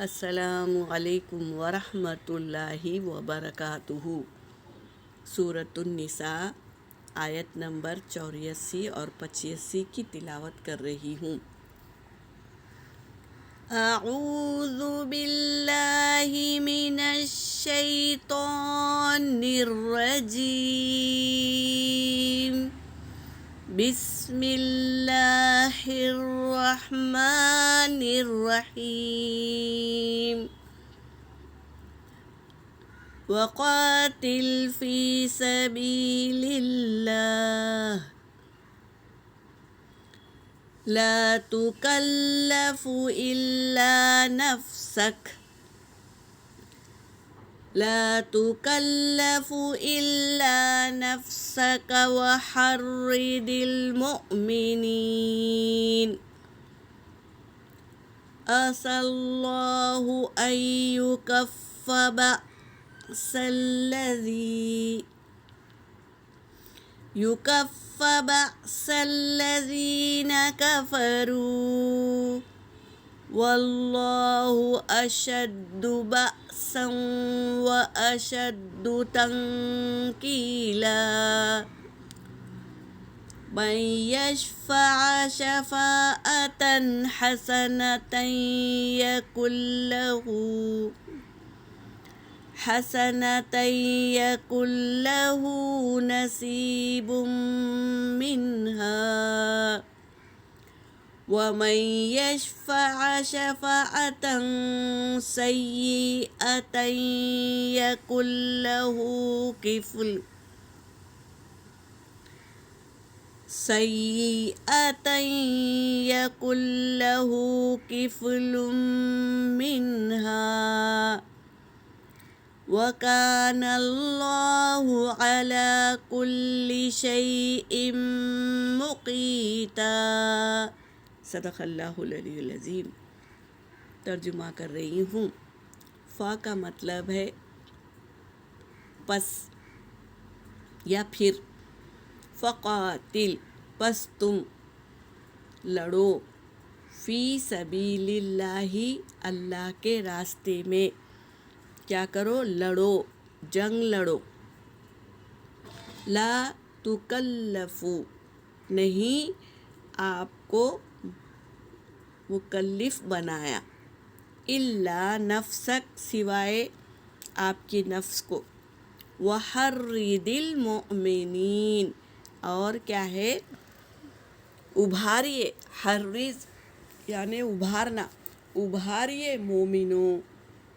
السلام علیکم ورحمۃ اللہ وبرکاتہ۔ سورۃ النساء آیت نمبر 84 اور 85 کی تلاوت کر رہی ہوں۔ اعوذ باللہ من الشیطان الرجیم، بسم اللہ الرحمن الرحیم۔ وقاتل فی سبیل اللہ لا تکلف الا نفسک وحرد المؤمنین عسى اللہ ان يكف بأس الذين كفروا والله أشد بأسا وأشد تنكيلا۔ من يشفع شفاعة حسنة يكن له نصيب منها ومن يشفع شفاعة سيئة يكن له كفل منها وَكَانَ اللَّهُ عَلَى كُلِّ شَيْءٍ مُقِيتًا۔ صدق اللہ العلی العظیم۔ ترجمہ کر رہی ہوں۔ فا کا مطلب ہے پس یا پھر، فقاتل پس تم لڑو، فی سبیل اللہ اللہ کے راستے میں، کیا کرو؟ لڑو، جنگ لڑو۔ لا تکلفو نہیں آپ کو مکلف بنایا، الا نفسک سوائے آپ کی نفس کو، وحرد المؤمنین اور کیا ہے؟ ابھاریے، حرز یعنی ابھارنا، ابھاریے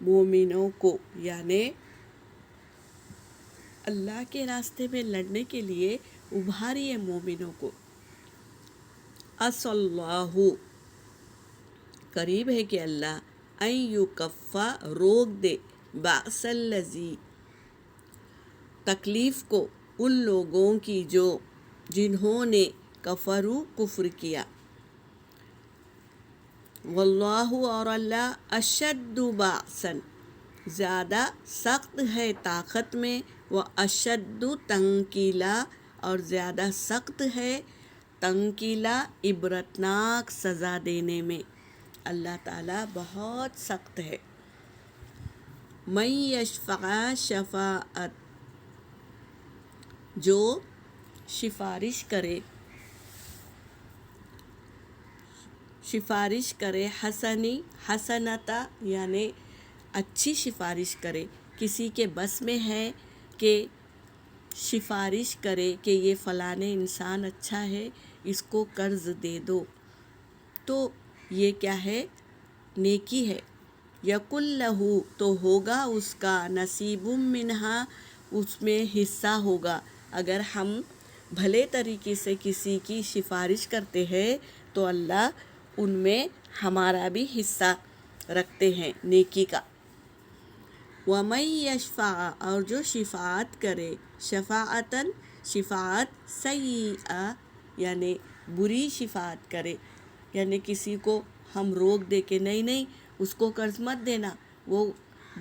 مومنوں کو، یعنی اللہ کے راستے میں لڑنے کے لیے ابھاریے مومنوں کو۔ عسى اللہ قریب ہے کہ اللہ ان یکفّا روک دے، بأس الذی تکلیف کو ان لوگوں کی جنہوں نے کفروا کفر کیا، واللہ اور اللہ اشد بأسا زیادہ سخت ہے طاقت میں، واشد تنکیلا اور زیادہ سخت ہے تنکیلا عبرتناک سزا دینے میں۔ اللہ تعالیٰ بہت سخت ہے۔ من یشفع شفاعت جو سفارش کرے حسنتا یعنی اچھی سفارش کرے، کسی کے بس میں ہے کہ سفارش کرے کہ یہ فلاں انسان اچھا ہے، اس کو قرض دے دو، تو یہ کیا ہے؟ نیکی ہے۔ یکن لہ تو ہوگا اس کا، نصیب منہا اس میں حصہ ہوگا۔ اگر ہم بھلے طریقے سے کسی کی سفارش کرتے ہیں تو اللہ ان میں ہمارا بھی حصہ رکھتے ہیں نیکی کا۔ وَمَن یشفع اور جو شفاعت کرے، شفاعتاً شفاعت سیئہ یعنی بری شفاعت کرے، یعنی کسی کو ہم روک دے کہ نہیں اس کو قرض مت دینا، وہ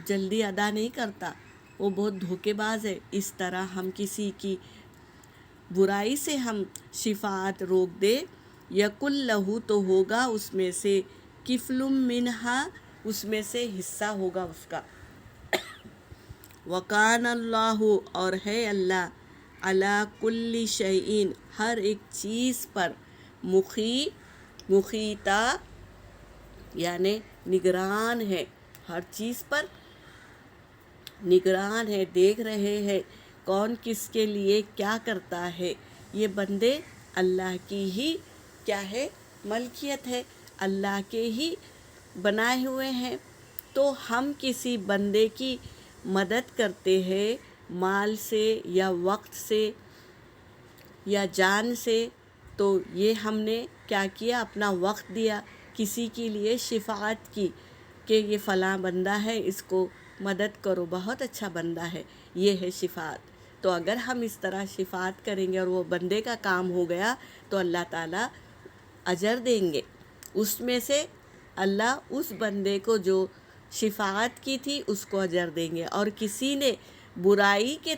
جلدی ادا نہیں کرتا، وہ بہت دھوکے باز ہے، اس طرح ہم کسی کی برائی سے ہم شفاعت روک دے، یکن لہو تو ہوگا اس میں سے، کفل منہا اس میں سے حصہ ہوگا اس کا۔ وَقَانَ اللّٰهُ اور ہے اللہ عَلَىٰ كُلِّ شَيْءٍ ہر ایک چیز پر مُقِیتًا یعنی نگران ہے، ہر چیز پر نگران ہے، دیکھ رہے ہیں کون کس کے لیے کیا کرتا ہے۔ یہ بندے اللہ کی ہی کیا ہے ملکیت ہے، اللہ کے ہی بنائے ہوئے ہیں۔ تو ہم کسی بندے کی مدد کرتے ہیں مال سے یا وقت سے یا جان سے، تو یہ ہم نے کیا کیا، اپنا وقت دیا، کسی کے لیے شفاعت کی کہ یہ فلاں بندہ ہے اس کو مدد کرو، بہت اچھا بندہ ہے، یہ ہے شفاعت۔ تو اگر ہم اس طرح شفاعت کریں گے اور وہ بندے کا کام ہو گیا تو اللہ تعالیٰ اجر دیں گے، اس میں سے اللہ اس بندے کو جو شفاعت کی تھی اس کو اجر دیں گے، اور کسی نے برائی کے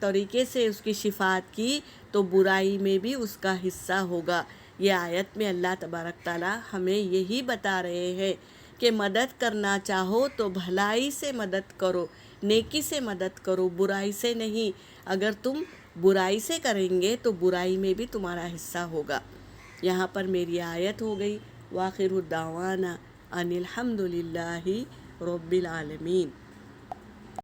طریقے سے اس کی شفاعت کی تو برائی میں بھی اس کا حصہ ہوگا۔ یہ آیت میں اللہ تبارک تعالیٰ ہمیں یہی بتا رہے ہیں کہ مدد کرنا چاہو تو بھلائی سے مدد کرو، نیکی سے مدد کرو، برائی سے نہیں۔ اگر تم برائی سے کریں گے تو برائی میں بھی تمہارا حصہ ہوگا۔ یہاں پر میری آیت ہو گئی۔ وآخر الدعوانا ان الحمد للہ رب العالمین۔